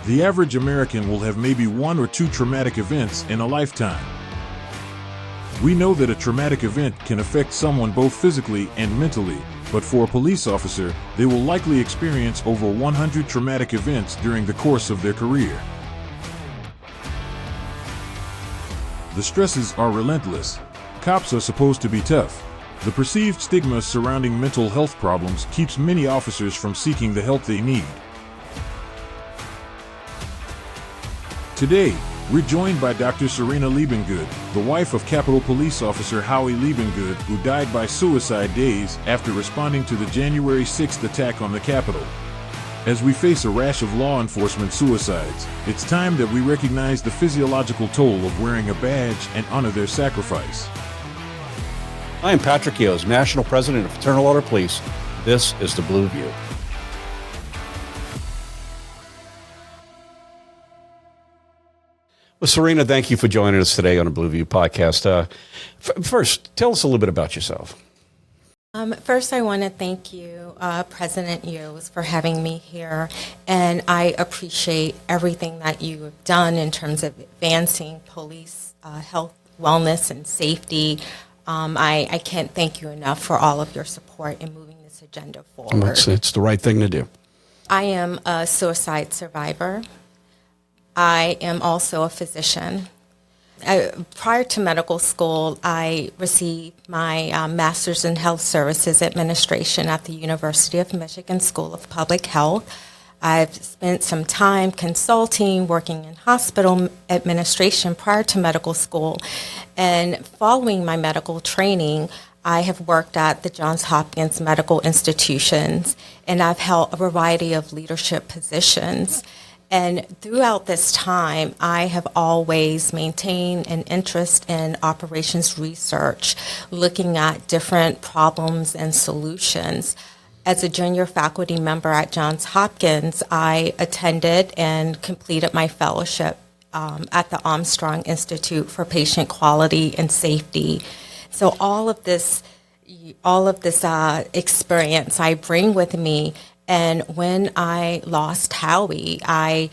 The average American will have maybe 1 or 2 traumatic events in a lifetime. We know that a traumatic event can affect someone both physically and mentally, but for a police officer, they will likely experience over 100 traumatic events during the course of their career. The stresses are relentless. Cops are supposed to be tough. The perceived stigma surrounding mental health problems keeps many officers from seeking the help they need. Today, we're joined by Dr. Serena Liebengood, the wife of Capitol Police Officer Howie Liebengood, who died by suicide days after responding to the January 6th attack on the Capitol. As we face a rash of law enforcement suicides, it's time that we recognize the physiological toll of wearing a badge and honor their sacrifice. I am Patrick Yoes, National President of Fraternal Order Police. This is the Blue View. Well, Serena, thank you for joining us today on the Blue View podcast. First, tell us a little bit about yourself. First, I want to thank you, President Yoes, for having me here, and I appreciate everything that you have done in terms of advancing police health, wellness, and safety. I can't thank you enough for all of your support in moving this agenda forward. It's the right thing to do. I am a suicide survivor. I am also a physician. Prior to medical school, I received my Master's in Health Services Administration at the University of Michigan School of Public Health. I've spent some time consulting, working in hospital administration prior to medical school. And following my medical training, I have worked at the Johns Hopkins Medical Institutions, and I've held a variety of leadership positions. And throughout this time, I have always maintained an interest in operations research, looking at different problems and solutions. As a junior faculty member at Johns Hopkins, I attended and completed my fellowship at the Armstrong Institute for Patient Quality and Safety. So all of this experience I bring with me. And when I lost Howie, I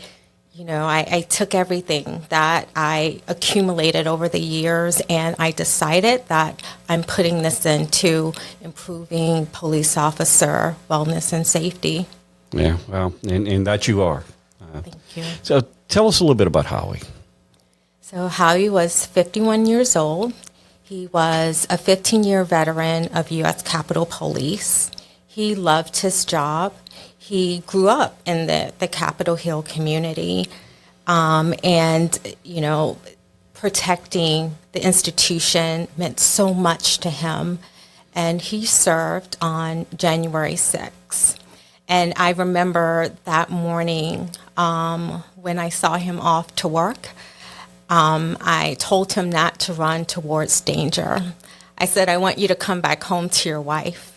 took everything that I accumulated over the years, and I decided that I'm putting this into improving police officer wellness and safety. Yeah, well, and that you are. Thank you. So tell us a little bit about Howie. So Howie was 51 years old. He was a 15-year veteran of U.S. Capitol Police. He loved his job. He grew up in the Capitol Hill community, and, protecting the institution meant so much to him. And he served on January 6th. And I remember that morning when I saw him off to work, I told him not to run towards danger. I said, I want you to come back home to your wife.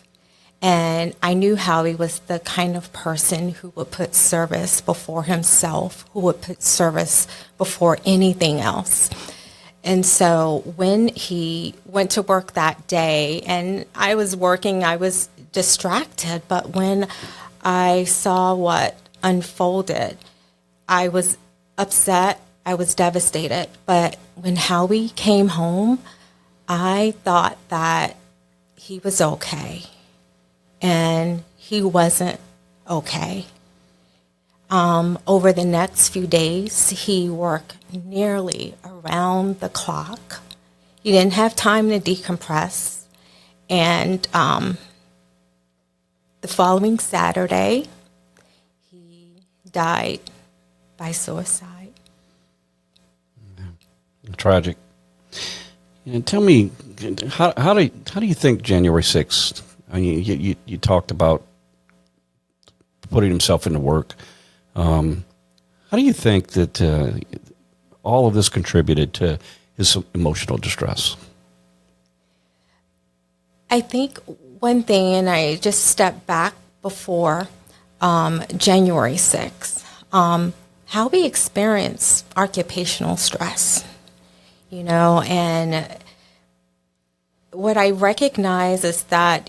And I knew Howie was the kind of person who would put service before himself, who would put service before anything else. And so when he went to work that day, and I was working, I was distracted, but when I saw what unfolded, I was upset, I was devastated. But when Howie came home, I thought that he was okay. And he wasn't okay. Over the next few days, he worked nearly around the clock. He didn't have time to decompress. And the following Saturday, he died by suicide. Tragic. And tell me, how do you think January 6th? I mean, you talked about putting himself into work. How do you think that all of this contributed to his emotional distress? I think one thing, and I just stepped back before January 6th, how we experience occupational stress, and what I recognize is that,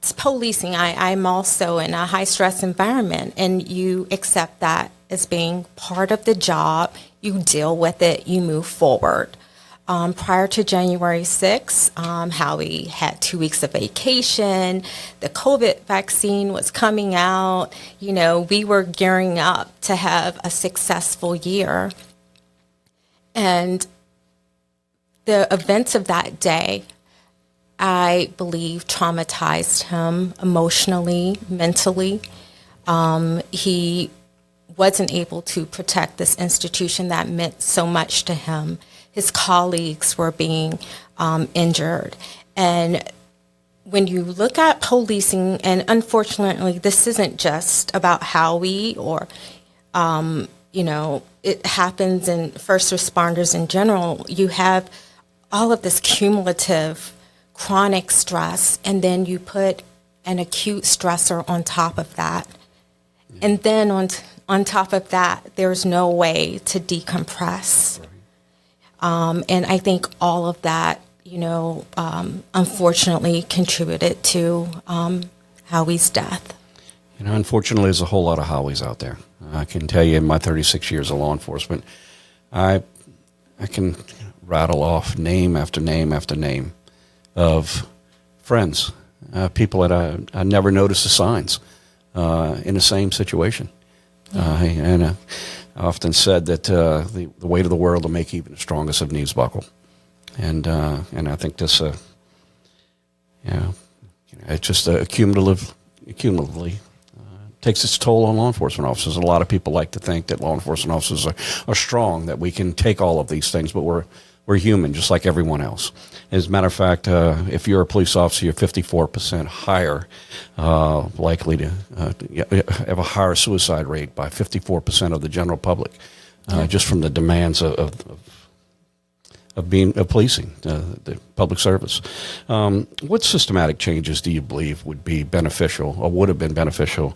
that's policing. I'm also in a high stress environment, and you accept that as being part of the job. You deal with it, you move forward. Prior to January 6th, Howie had 2 weeks of vacation. The COVID vaccine was coming out. You know, we were gearing up to have a successful year. And the events of that day, I believe, traumatized him emotionally, mentally. He wasn't able to protect this institution that meant so much to him. His colleagues were being injured. And when you look at policing, and unfortunately, this isn't just about Howie or, you know, it happens in first responders in general. You have all of this cumulative chronic stress, and then you put an acute stressor on top of that. And then on top of that, there's no way to decompress. And I think all of that, you know, unfortunately contributed to Howie's death. You know, unfortunately, there's a whole lot of Howies out there. I can tell you in my 36 years of law enforcement, I can rattle off name after name after name of friends, people that I never noticed the signs in the same situation. And I often said that the weight of the world will make even the strongest of knees buckle. And I think this, you know, it's just cumulatively takes its toll on law enforcement officers. A lot of people like to think that law enforcement officers are strong, that we can take all of these things, but we're human, just like everyone else. As a matter of fact, if you're a police officer, you're 54% higher likely to have a higher suicide rate by 54% of the general public, just from the demands of policing, the public service. What systematic changes do you believe would be beneficial or would have been beneficial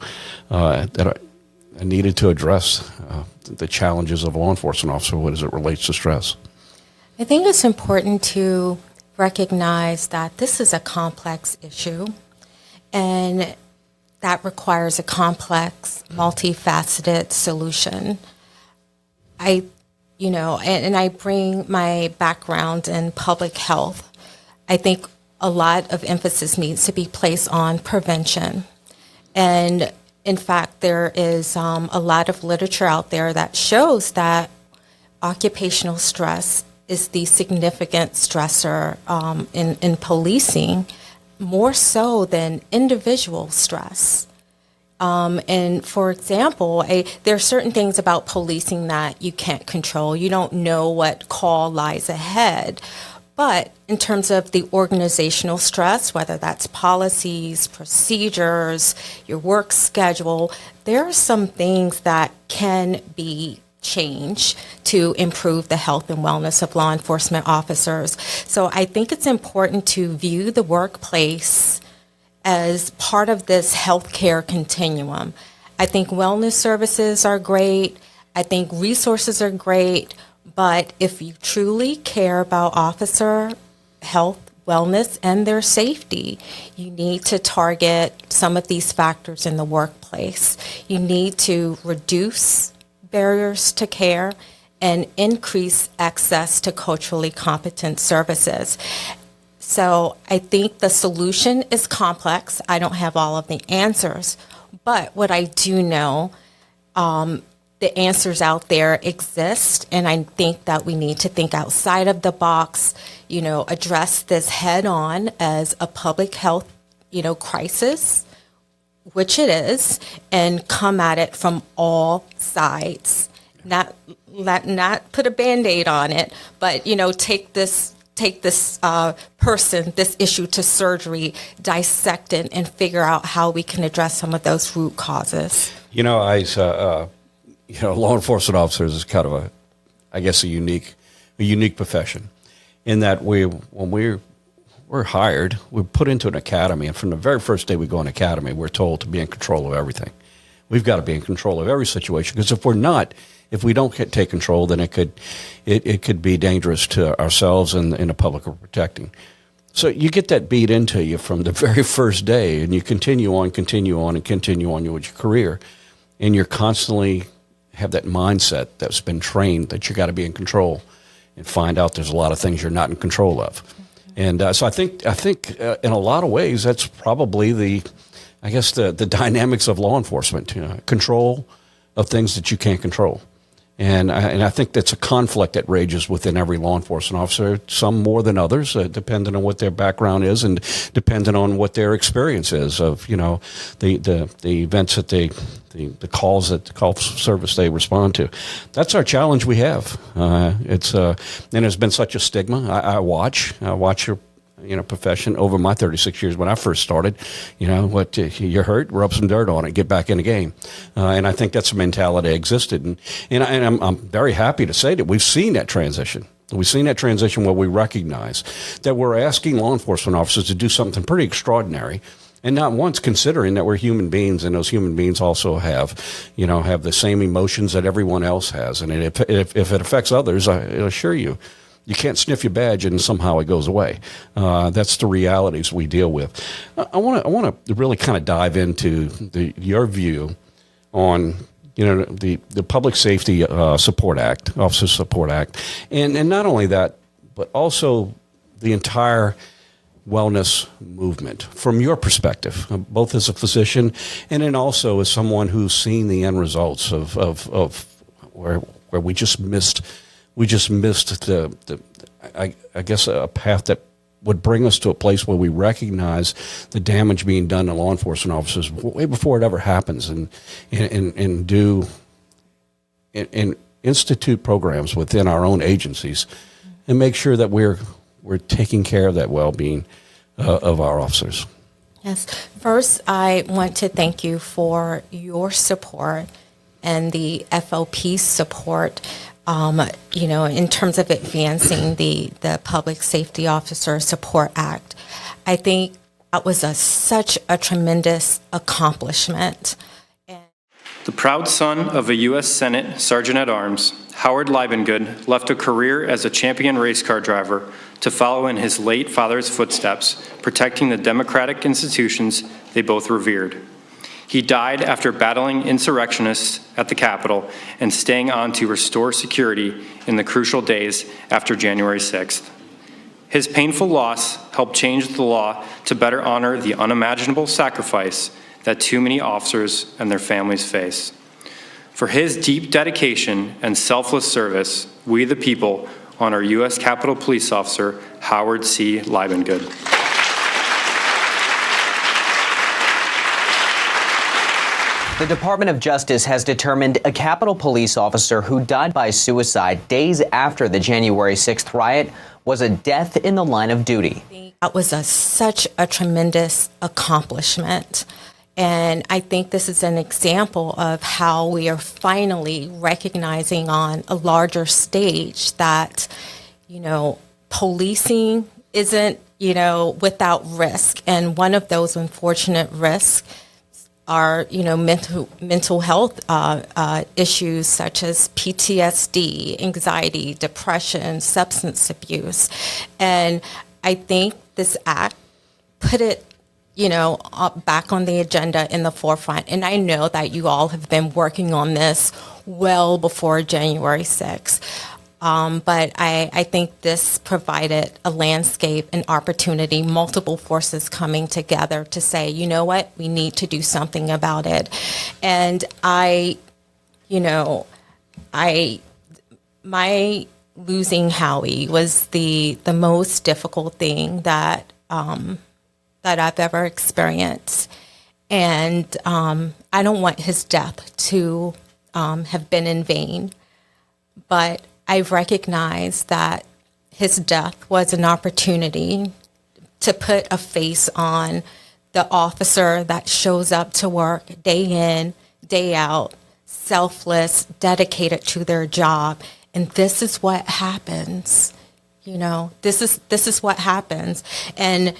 that are needed to address the challenges of a law enforcement officer as it relates to stress? I think it's important to recognize that this is a complex issue, and that requires a complex, multifaceted solution. You know, and I bring my background in public health. I think a lot of emphasis needs to be placed on prevention. And in fact, there is a lot of literature out there that shows that occupational stress is the significant stressor in policing, more so than individual stress. And for example, there are certain things about policing that you can't control. You don't know what call lies ahead. But in terms of the organizational stress, whether that's policies, procedures, your work schedule, there are some things that can be change to improve the health and wellness of law enforcement officers. So I think it's important to view the workplace as part of this healthcare continuum. I think wellness services are great. I think resources are great. But if you truly care about officer health, wellness, and their safety, you need to target some of these factors in the workplace. You need to reduce barriers to care and increase access to culturally competent services. So I think the solution is complex. I don't have all of the answers, but what I do know, the answers out there exist, and I think that we need to think outside of the box, you know, address this head on as a public health, you know, crisis, which it is, and come at it from all sides. Not put a Band-Aid on it, but, you know, take this person, this issue to surgery, dissect it, and figure out how we can address some of those root causes. You know, law enforcement officers is kind of a unique profession, in that when we're hired, we're put into an academy, and from the very first day we go in academy, we're told to be in control of everything. We've got to be in control of every situation, because if we don't take control, then it could be dangerous to ourselves and the public we're protecting. So you get that beat into you from the very first day, and you continue on with your career, and you're constantly have that mindset that's been trained that you got to be in control, and find out there's a lot of things you're not in control of. And so I think in a lot of ways that's probably the dynamics of law enforcement, control of things that you can't control. And I think that's a conflict that rages within every law enforcement officer, some more than others, depending on what their background is and depending on what their experience is of, the events that the calls that the call service they respond to. That's our challenge we have. And there's been such a stigma. I watch your profession over my 36 years. When I first started, you're hurt, rub some dirt on it, get back in the game. And I think that's a mentality that existed. And I'm very happy to say that we've seen that transition. We've seen that transition where we recognize that we're asking law enforcement officers to do something pretty extraordinary, and not once considering that we're human beings, and those human beings also have the same emotions that everyone else has. And if it affects others, I assure you, you can't sniff your badge and somehow it goes away. That's the realities we deal with. I want to really kind of dive into your view on the Public Safety Support Act, Officer Support Act, and not only that, but also the entire wellness movement from your perspective, both as a physician and then also as someone who's seen the end results of where we just missed. We just missed I guess a path that would bring us to a place where we recognize the damage being done to law enforcement officers way before it ever happens, and institute programs within our own agencies, and make sure that we're taking care of that well-being of our officers. Yes. First, I want to thank you for your support and the FOP support. In terms of advancing the Public Safety Officer Support Act. I think that was such a tremendous accomplishment. The proud son of a U.S. Senate Sergeant-at-Arms, Howard Liebengood left a career as a champion race car driver to follow in his late father's footsteps, protecting the democratic institutions they both revered. He died after battling insurrectionists at the Capitol and staying on to restore security in the crucial days after January 6th. His painful loss helped change the law to better honor the unimaginable sacrifice that too many officers and their families face. For his deep dedication and selfless service, we the people honor U.S. Capitol Police Officer Howard C. Liebengood. The Department of Justice has determined a Capitol Police officer who died by suicide days after the January 6th riot was a death in the line of duty. That was such a tremendous accomplishment. And I think this is an example of how we are finally recognizing on a larger stage that, policing isn't, without risk. And one of those unfortunate risks are, mental health issues such as PTSD, anxiety, depression, substance abuse. And I think this act put it, back on the agenda in the forefront. And I know that you all have been working on this well before January 6th. But I think this provided a landscape, an opportunity, multiple forces coming together to say, you know what, we need to do something about it. And my losing Howie was the most difficult thing that I've ever experienced. And I don't want his death to have been in vain, but I've recognized that his death was an opportunity to put a face on the officer that shows up to work day in, day out, selfless, dedicated to their job. And this is what happens. This is what happens. And,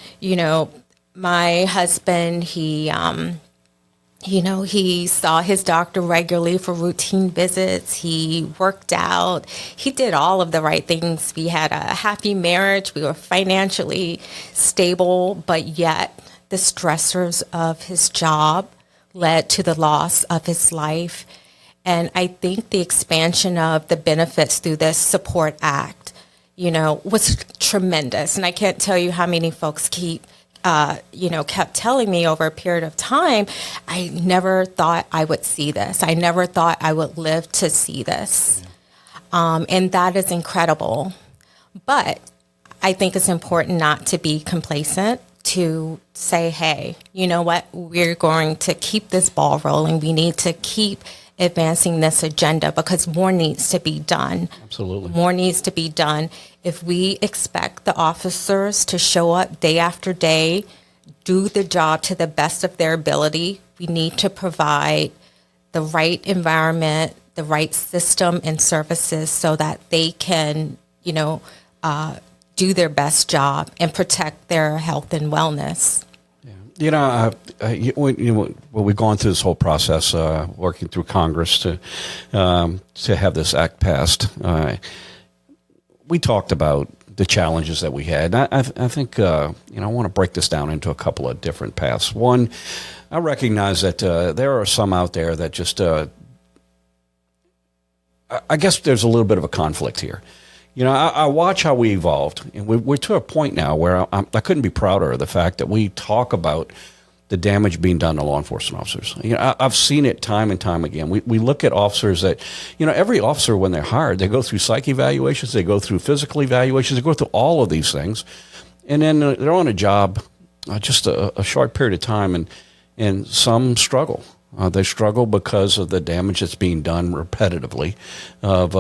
my husband, he He saw his doctor regularly for routine visits. He worked out. He did all of the right things. We had a happy marriage. We were financially stable, but yet the stressors of his job led to the loss of his life. And I think the expansion of the benefits through this support act, was tremendous. And I can't tell you how many folks kept telling me over a period of time, I never thought I would see this. I never thought I would live to see this. And that is incredible. But I think it's important not to be complacent, to say, hey, you know what? We're going to keep this ball rolling. We need to keep advancing this agenda because more needs to be done. Absolutely. More needs to be done. If we expect the officers to show up day after day, do the job to the best of their ability, we need to provide the right environment, the right system and services so that they can, do their best job and protect their health and wellness. When we've gone through this whole process, working through Congress to have this act passed, we talked about the challenges that we had. And I think I want to break this down into a couple of different paths. One, I recognize that there are some out there that just, I guess there's a little bit of a conflict here. I watch how we evolved, and we're to a point now where I couldn't be prouder of the fact that we talk about the damage being done to law enforcement officers. I've seen it time and time again. We look at officers that, every officer when they're hired, they go through psych evaluations, they go through physical evaluations, they go through all of these things, and then they're on a job just a short period of time, and some struggle. They struggle because of the damage that's being done repetitively of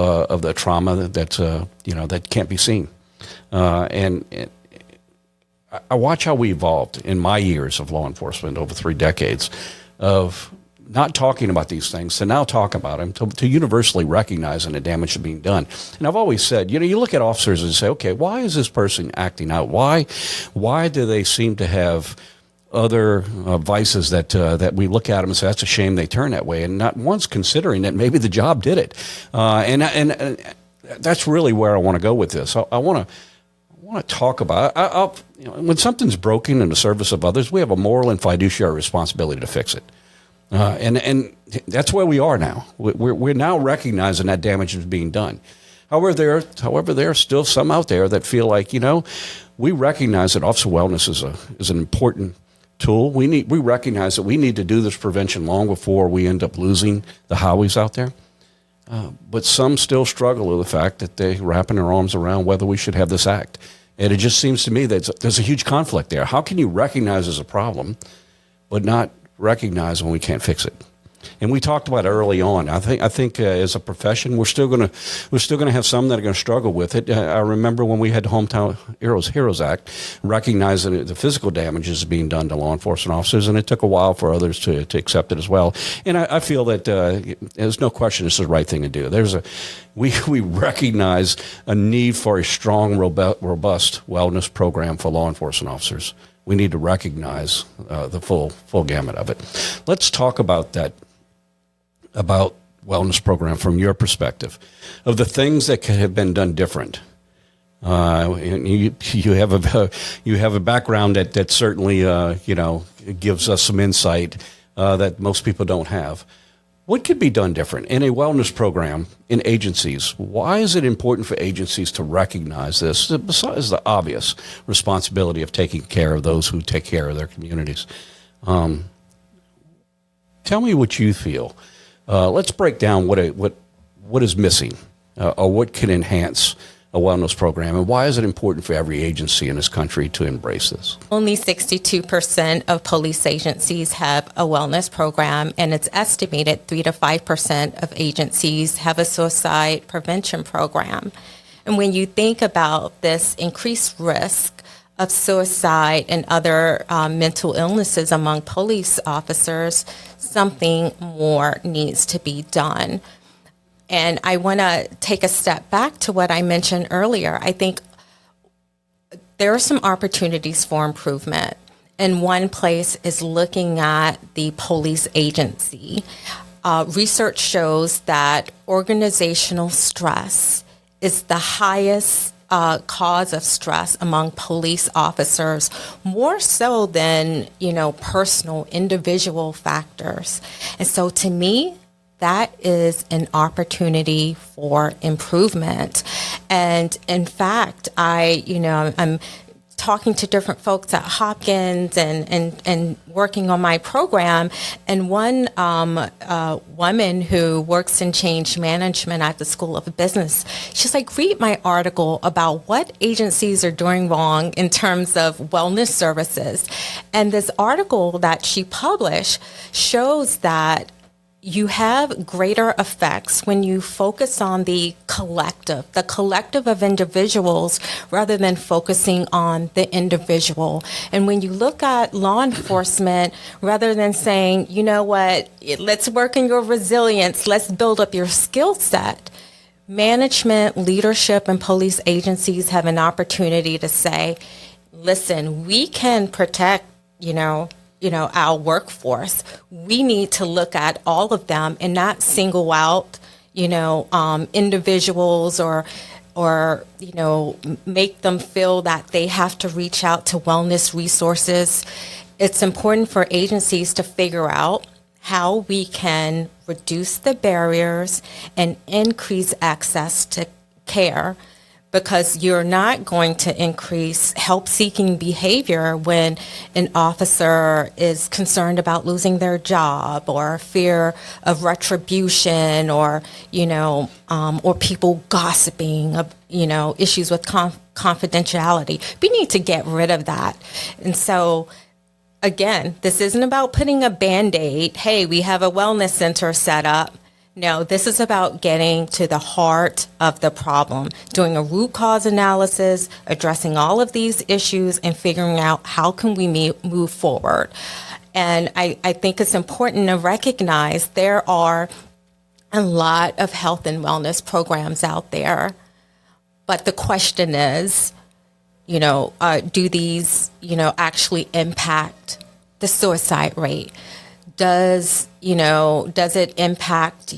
the trauma that can't be seen. And I watch how we evolved in my years of law enforcement over 3 decades of not talking about these things to now talk about them, to universally recognizing the damage that's being done. And I've always said, you look at officers and say, okay, why is this person acting out? Why do they seem to have other vices that we look at them and say, that's a shame they turn that way, and not once considering that maybe the job did it. And that's really where I want to go with this. I want to talk about when something's broken in the service of others, we have a moral and fiduciary responsibility to fix it. And that's where we are now. We're now recognizing that damage is being done. However, there are still some out there that feel like, we recognize that officer wellness is an important tool. We recognize that we need to do this prevention long before we end up losing the Howies out there. But some still struggle with the fact that they're wrapping their arms around whether we should have this act. And it just seems to me that there's a huge conflict there. How can you recognize there's a problem, but not recognize when we can't fix it? And we talked about it early on. I think as a profession, we're still going to have some that are going to struggle with it. I remember when we had the Hometown Heroes Act, recognizing that the physical damage is being done to law enforcement officers, and it took a while for others to accept it as well. And I feel that there's no question this is the right thing to do. We recognize a need for a strong, robust wellness program for law enforcement officers. We need to recognize the full gamut of it. Let's talk about that. About wellness program from your perspective, of the things that could have been done different. You have a background that certainly gives us some insight that most people don't have. What could be done different in a wellness program in agencies? Why is it important for agencies to recognize this, besides the obvious responsibility of taking care of those who take care of their communities? Tell me what you feel. Let's break down what is missing or what can enhance a wellness program, and why is it important for every agency in this country to embrace this? Only 62% of police agencies have a wellness program, and it's estimated 3 to 5% of agencies have a suicide prevention program. And when you think about this increased risk of suicide and other mental illnesses among police officers, something more needs to be done. And I want to take a step back to what I mentioned earlier. I think there are some opportunities for improvement. And one place is looking at the police agency. Research shows that organizational stress is the highest cause of stress among police officers, more so than, personal, individual factors. And so to me, that is an opportunity for improvement. And in fact, I'm talking to different folks at Hopkins and working on my program. And one woman who works in change management at the School of Business, she's like, read my article about what agencies are doing wrong in terms of wellness services. And this article that she published shows that you have greater effects when you focus on the collective of individuals rather than focusing on the individual. And when you look at law enforcement, rather than saying, you know what, let's work on your resilience, let's build up your skill set, management, leadership, and police agencies have an opportunity to say, listen, we can protect, our workforce. We need to look at all of them and not single out, individuals or make them feel that they have to reach out to wellness resources. It's important for agencies to figure out how we can reduce the barriers and increase access to care, because you're not going to increase help-seeking behavior when an officer is concerned about losing their job or fear of retribution or people gossiping, issues with confidentiality. We need to get rid of that. And so, again, this isn't about putting a Band-Aid, hey, we have a wellness center set up. No, this is about getting to the heart of the problem, doing a root cause analysis, addressing all of these issues, and figuring out how can we move forward. And I think it's important to recognize there are a lot of health and wellness programs out there. But the question is, do these, actually impact the suicide rate? Does it impact,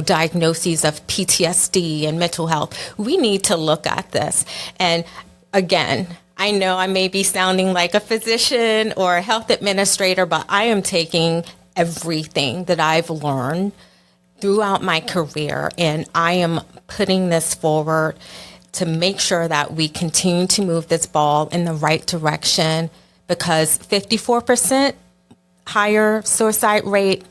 diagnoses of PTSD and mental health? We need to look at this. And again, I know I may be sounding like a physician or a health administrator, but I am taking everything that I've learned throughout my career, and I am putting this forward to make sure that we continue to move this ball in the right direction. Because 54% higher suicide rate,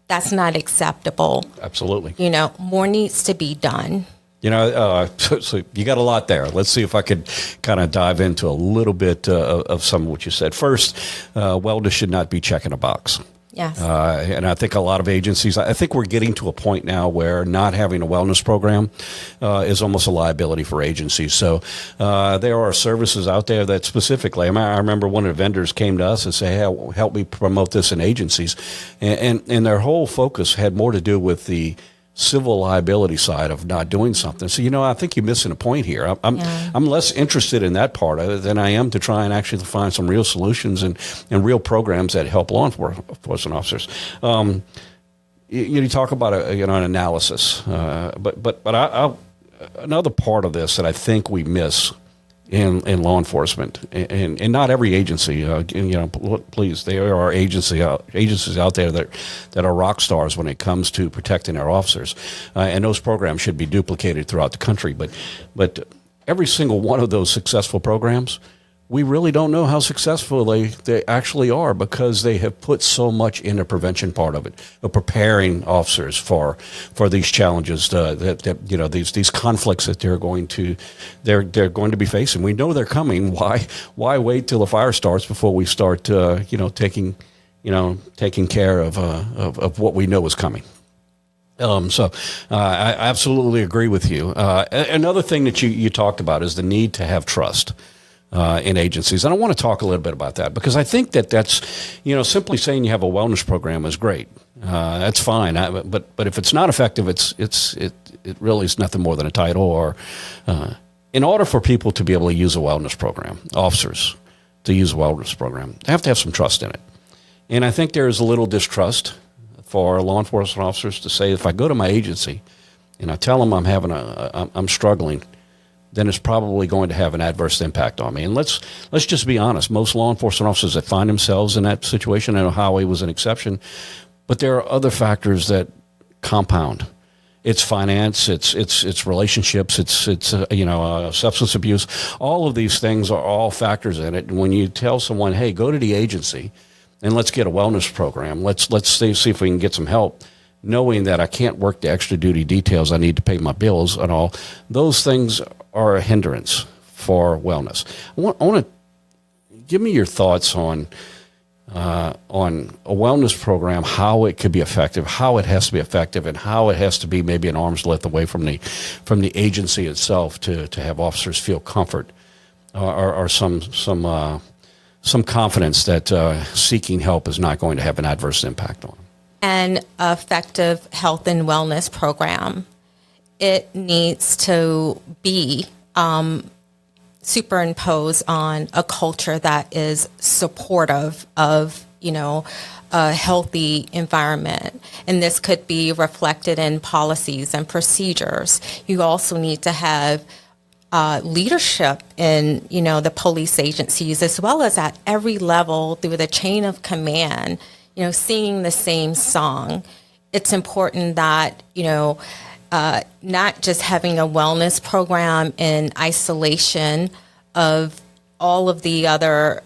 that's not acceptable. Absolutely. More needs to be done. So you got a lot there. Let's see if I could kind of dive into a little bit of some of what you said. First, wellness should not be checking a box. Yes. And I think a lot of agencies, I think we're getting to a point now where not having a wellness program is almost a liability for agencies. So there are services out there that specifically, I remember one of the vendors came to us and said, hey, help me promote this in agencies. And their whole focus had more to do with the civil liability side of not doing something. So, I think you're missing a point here. I'm less interested in that part of it than I am to try and actually find some real solutions and real programs that help law enforcement officers. You talk about an analysis, but another part of this that I think we miss in law enforcement, and not every agency, please, there are agencies out there that are rock stars when it comes to protecting our officers, and those programs should be duplicated throughout the country. But every single one of those successful programs, we really don't know how successful they actually are, because they have put so much in the prevention part of it, of preparing officers for these challenges, these conflicts that they're going to be facing. We know they're coming. Why wait till the fire starts before we start taking care of what we know is coming? So I absolutely agree with you. Another thing that you talked about is the need to have trust in agencies. And I want to talk a little bit about that, because I think that's, simply saying you have a wellness program is great. That's fine. But if it's not effective, it really is nothing more than a title. Or in order for people to be able to use a wellness program, officers to use a wellness program, they have to have some trust in it. And I think there is a little distrust for law enforcement officers to say, if I go to my agency and I tell them I'm struggling, then it's probably going to have an adverse impact on me. And let's just be honest. Most law enforcement officers that find themselves in that situation, I know Howie was an exception, but there are other factors that compound. It's finance, it's relationships, it's substance abuse. All of these things are all factors in it. And when you tell someone, hey, go to the agency and let's get a wellness program, let's see if we can get some help, knowing that I can't work the extra duty details, I need to pay my bills and all, those things are a hindrance for wellness. I want to give me your thoughts on a wellness program, how it could be effective, how it has to be effective, and how it has to be maybe an arm's length away from the agency itself to have officers feel comfort or some confidence that seeking help is not going to have an adverse impact on them. An effective health and wellness program, it needs to be superimposed on a culture that is supportive of, a healthy environment. And this could be reflected in policies and procedures. You also need to have leadership in, the police agencies, as well as at every level through the chain of command, singing the same song. It's important that, not just having a wellness program in isolation of all of the other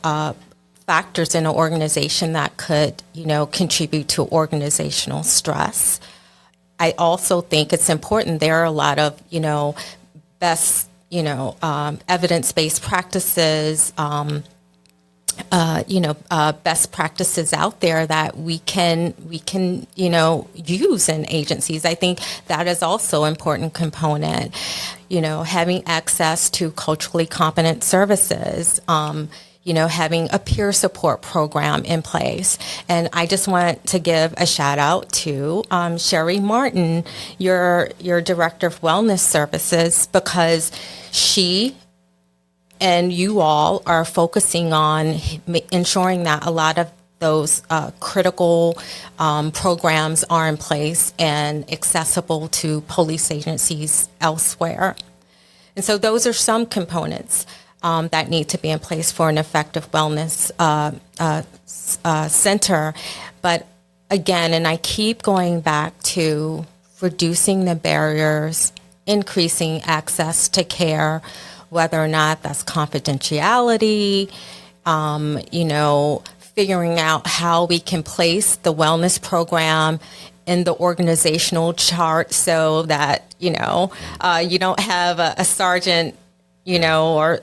factors in an organization that could, contribute to organizational stress. I also think it's important. There are a lot of, best, evidence-based practices, best practices out there that we can use in agencies. I think that is also an important component. Having access to culturally competent services, having a peer support program in place. And I just want to give a shout out to Sherry Martin, your Director of Wellness Services, because she and you all are focusing on ensuring that a lot of those critical programs are in place and accessible to police agencies elsewhere. And so those are some components that need to be in place for an effective wellness center. But again, and I keep going back to reducing the barriers, increasing access to care, whether or not that's confidentiality, figuring out how we can place the wellness program in the organizational chart so that, you don't have a sergeant, or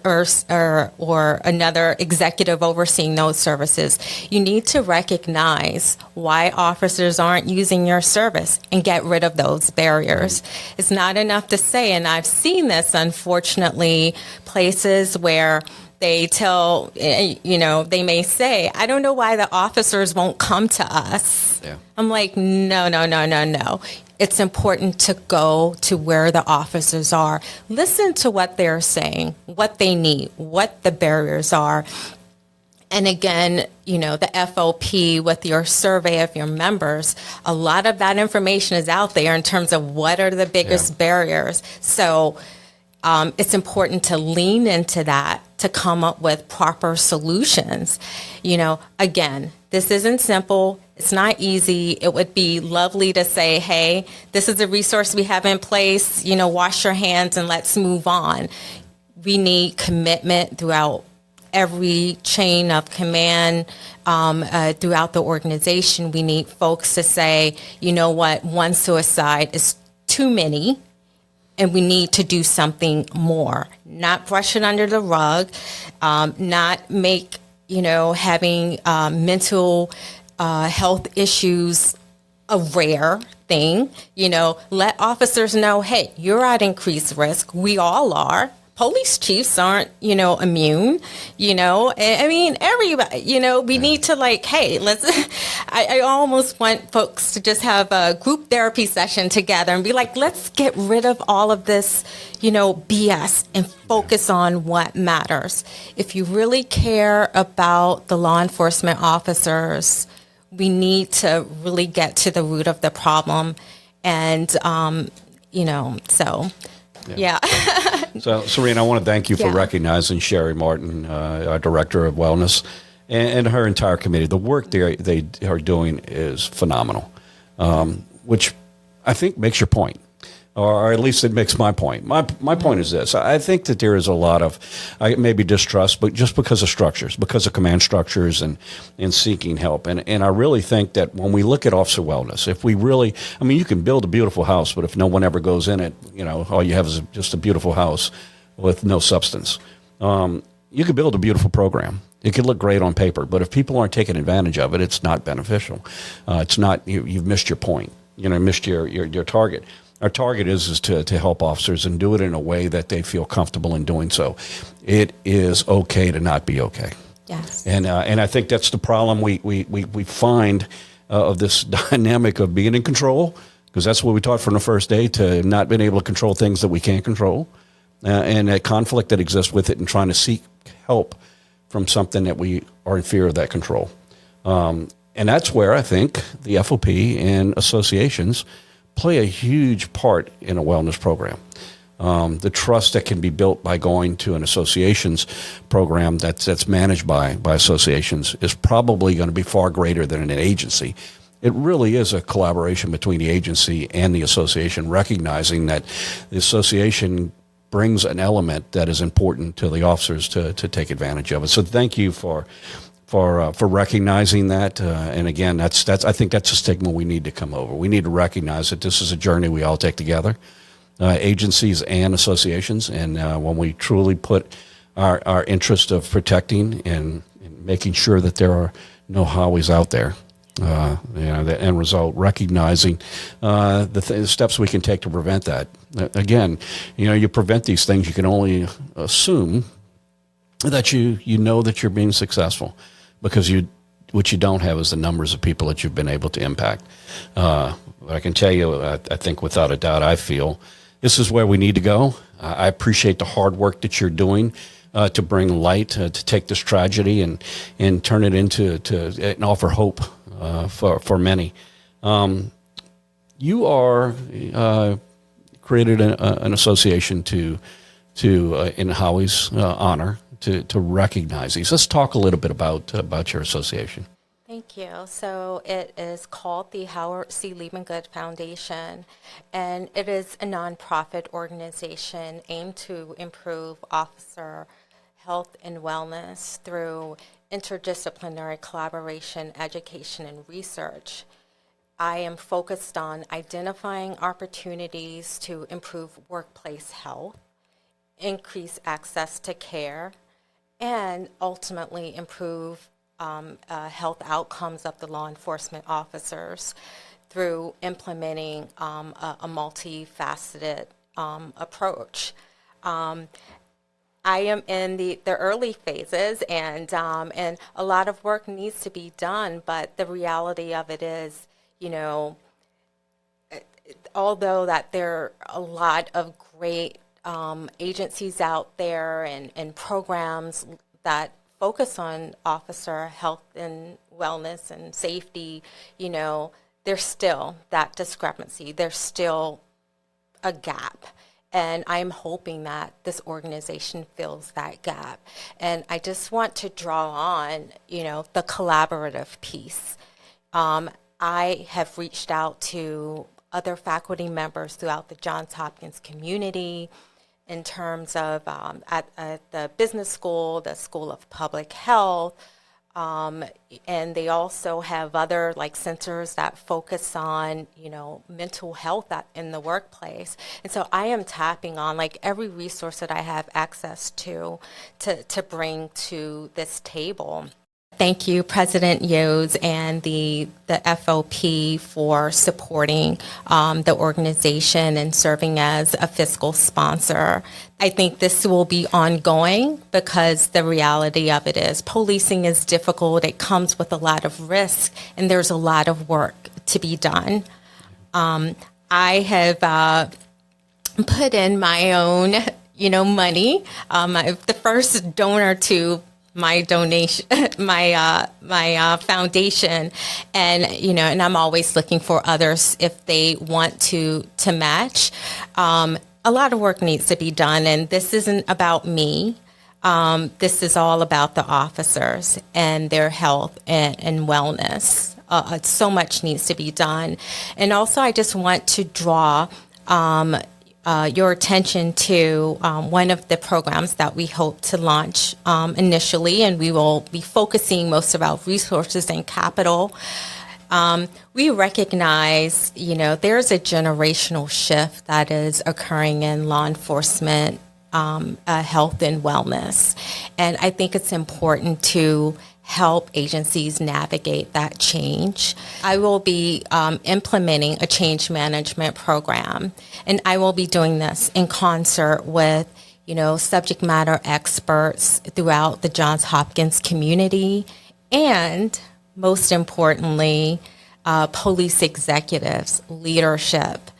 another executive overseeing those services. You need to recognize why officers aren't using your service and get rid of those barriers. It's not enough to say, and I've seen this, unfortunately, places where they tell, they may say, I don't know why the officers won't come to us. Yeah. I'm like, no. It's important to go to where the officers are. Listen to what they're saying, what they need, what the barriers are. And again, the FOP with your survey of your members, a lot of that information is out there in terms of what are the biggest barriers. So it's important to lean into that to come up with proper solutions. Again, this isn't simple. It's not easy. It would be lovely to say, hey, this is a resource we have in place, wash your hands and let's move on. We need commitment throughout every chain of command, throughout the organization. We need folks to say, one suicide is too many, and we need to do something more. Not brush it under the rug, not make, having mental health issues a rare thing. Let officers know, hey, you're at increased risk. We all are. police chiefs aren't, immune, I mean, everybody, we need to hey, I almost want folks to just have a group therapy session together and be like, let's get rid of all of this, BS and focus on what matters. If you really care about the law enforcement officers, we need to really get to the root of the problem. And, yeah. So, Serena, I want to thank you for Yeah. recognizing Sherry Martin, our Director of Wellness, and her entire committee. The work they are doing is phenomenal, which I think makes your point, or at least it makes my point. My point is this. I think that there is a lot of maybe distrust, but just because of structures, because of command structures and seeking help. And I really think that when we look at officer wellness, if we really, I mean, you can build a beautiful house, but if no one ever goes in it, all you have is just a beautiful house with no substance. You could build a beautiful program. It could look great on paper, but if people aren't taking advantage of it, it's not beneficial. It's not, you've missed your point, missed your target. Our target is to help officers and do it in a way that they feel comfortable in doing so. It is okay to not be okay. Yes. And I think that's the problem we find of this dynamic of being in control, because that's what we taught from the first day, to not being able to control things that we can't control, and that conflict that exists with it, and trying to seek help from something that we are in fear of that control. And that's where I think the FOP and associations play a huge part in a wellness program. The trust that can be built by going to an associations program that's managed by associations is probably going to be far greater than an agency. It really is a collaboration between the agency and the association, recognizing that the association brings an element that is important to the officers to take advantage of it. So thank you for recognizing that, and again, that's I think that's a stigma we need to come over. We need to recognize that this is a journey we all take together, agencies and associations, and when we truly put our interest of protecting and making sure that there are no Howies out there, the end result, recognizing the steps we can take to prevent that. Again, you prevent these things, you can only assume that you know that you're being successful, because what you don't have is the numbers of people that you've been able to impact. I can tell you, I think without a doubt, I feel this is where we need to go. I appreciate the hard work that you're doing to bring light, to take this tragedy and turn it into and offer hope for many. You are created an association to in Howie's honor, to recognize these. Let's talk a little bit about your association. Thank you. So it is called the Howard C. Liebengood Foundation, and it is a nonprofit organization aimed to improve officer health and wellness through interdisciplinary collaboration, education, and research. I am focused on identifying opportunities to improve workplace health, increase access to care, and ultimately improve health outcomes of the law enforcement officers through implementing a multifaceted approach. I am in the early phases, and a lot of work needs to be done, but the reality of it is, although that there are a lot of great agencies out there and programs that focus on officer health and wellness and safety, there's still that discrepancy. There's still a gap. And I'm hoping that this organization fills that gap. And I just want to draw on, the collaborative piece. I have reached out to other faculty members throughout the Johns Hopkins community, in terms of at the business school, the School of Public Health, and they also have other centers that focus on mental health in the workplace. And so I am tapping on every resource that I have access to bring to this table. Thank you, President Yoes and the FOP for supporting the organization and serving as a fiscal sponsor. I think this will be ongoing because the reality of it is policing is difficult. It comes with a lot of risk, and there's a lot of work to be done. I have put in my own, money. I'm the first donor to my donation, my foundation, and I'm always looking for others if they want to match. A lot of work needs to be done, and this isn't about me. This is all about the officers and their health and wellness. So much needs to be done, and also I just want to draw your attention to one of the programs that we hope to launch initially, and we will be focusing most of our resources and capital. We recognize, there's a generational shift that is occurring in law enforcement, health and wellness, and I think it's important to help agencies navigate that change. I will be implementing a change management program, and I will be doing this in concert with, subject matter experts throughout the Johns Hopkins community, and most importantly, police executives, leadership,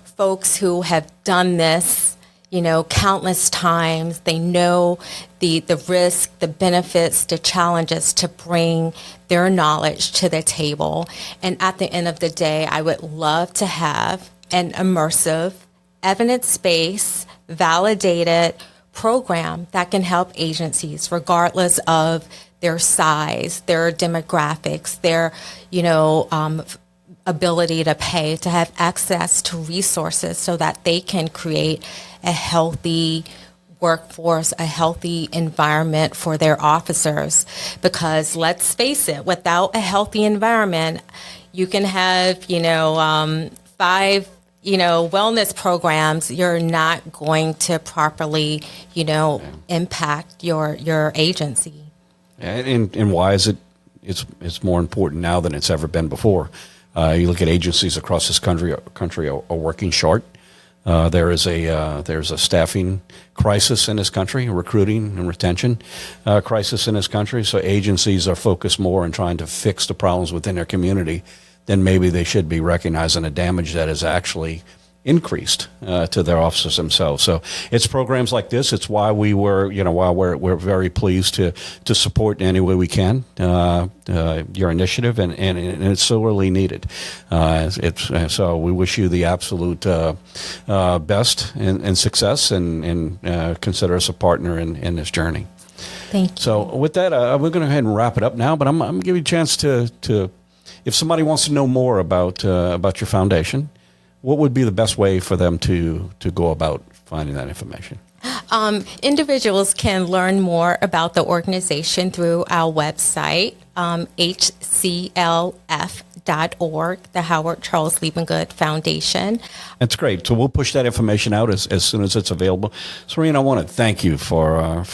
folks who have done this countless times. They know the risk, the benefits, the challenges to bring their knowledge to the table. And at the end of the day, I would love to have an immersive, evidence-based, validated program that can help agencies, regardless of their size, their demographics, their, ability to pay, to have access to resources so that they can create a healthy workforce, a healthy environment for their officers. Because let's face it, without a healthy environment, you can have, 5, wellness programs. You're not going to properly, impact your agency. And why is it? It's more important now than it's ever been before. You look at agencies across this country are working short. There's a staffing crisis in this country, a recruiting and retention crisis in this country. So agencies are focused more on trying to fix the problems within their community than maybe they should be, recognizing the damage that is actually increased to their officers themselves. So it's programs like this. It's why we're very pleased to support in any way we can your initiative, and it's sorely needed. So we wish you the absolute best and success, and consider us a partner in this journey. Thank you. So with that, we're going to go ahead and wrap it up now. But I'm going to give you a chance to, if somebody wants to know more about your foundation, what would be the best way for them to go about finding that information? Individuals can learn more about the organization through our website, hclf.org, the Howard Charles Liebengood Foundation. That's great. So we'll push that information out as soon as it's available. Serena, I want to thank you for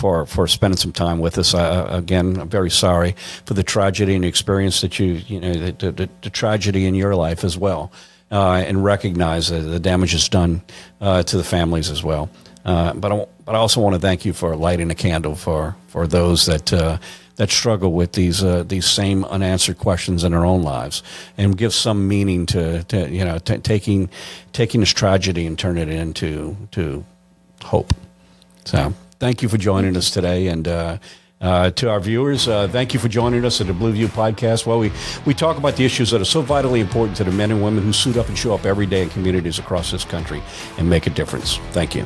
spending some time with us. Again, I'm very sorry for the tragedy and experience that the tragedy in your life as well. And recognize the damage is done to the families as well. But I also want to thank you for lighting a candle for those that struggle with these same unanswered questions in their own lives, and give some meaning to taking this tragedy and turning it into hope. So thank you for joining us today, and to our viewers, thank you for joining us at the Blue View Podcast. Well, we talk about the issues that are so vitally important to the men and women who suit up and show up every day in communities across this country and make a difference. Thank you.